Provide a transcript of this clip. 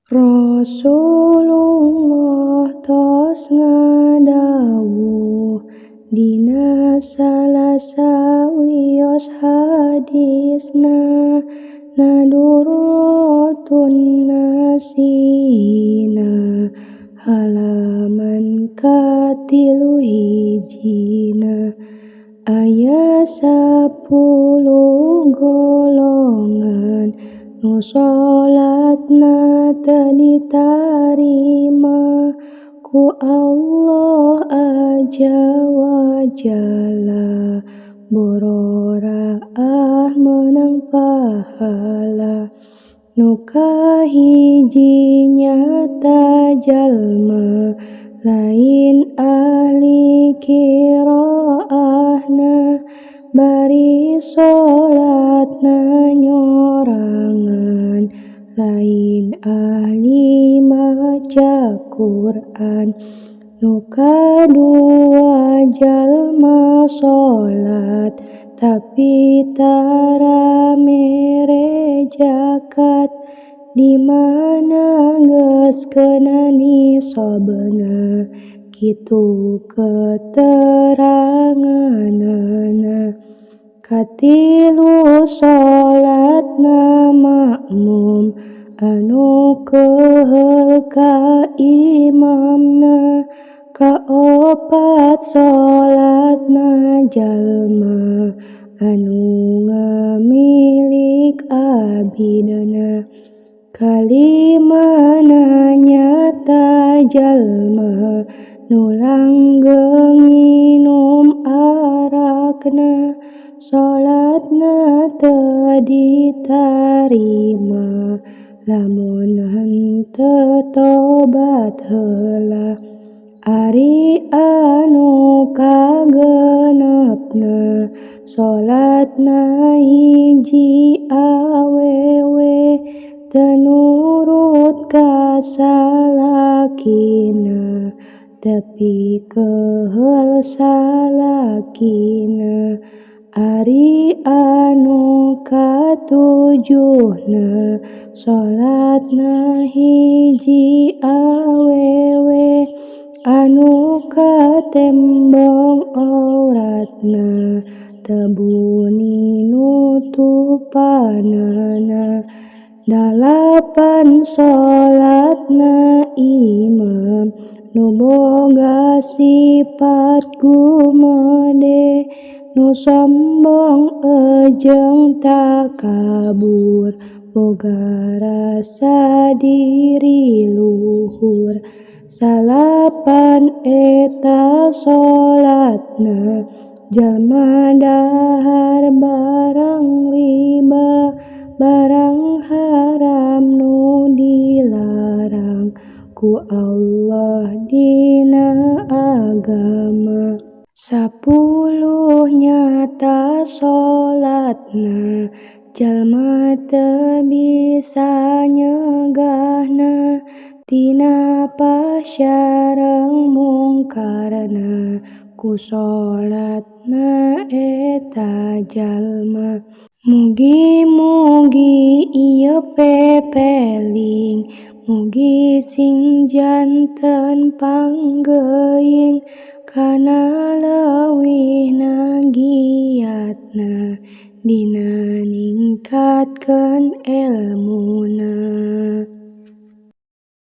Rasulullah tos ngadawuh dina salasa wiyos hadisna nadurratun nasina halaman katilu hijina aya 10 golongan nu sholatna teu ditarima ku Allah Azza wa Jalla borora menang pahala nu kahiji nyata jalma lain ahli qiraahna bari sholatna nyorangan lain ahli maca Quran nu kadua jalma sholat tapi tara mere zakat di mana geus keunani sobna kitu keteranganana katilu sholatna makmum anu keheul ka imamna kaopat sholatna jalma anu ngamilik abidna kalimana nyata jalma nu langgeng nginum arakna sholatna teu ditarima lamun henteu tobat heula ari anu kagenepna sholatna hiji awewe teu nurut ka salakina tapi keheul salakina ari anu katujuhna sholatna hiji awewe anu katembong auratna teu buni nutupanana dalapan sholatna imam nu boga sifat gumede nu sombong jeung takabur boga rasa diri luhur salapan eta sholatna jalma dahar barang riba barang haram nu dilarang ku Allah dina agama 10 nyata sholatna jalma teu bisa nyegahna tina pasyareng mungkarna ku sholatna eta jalma mugi-mugi ieu pepeling mugi sing janten panggeuing kana leuwihna giatna dina ningkatkeun elmuna.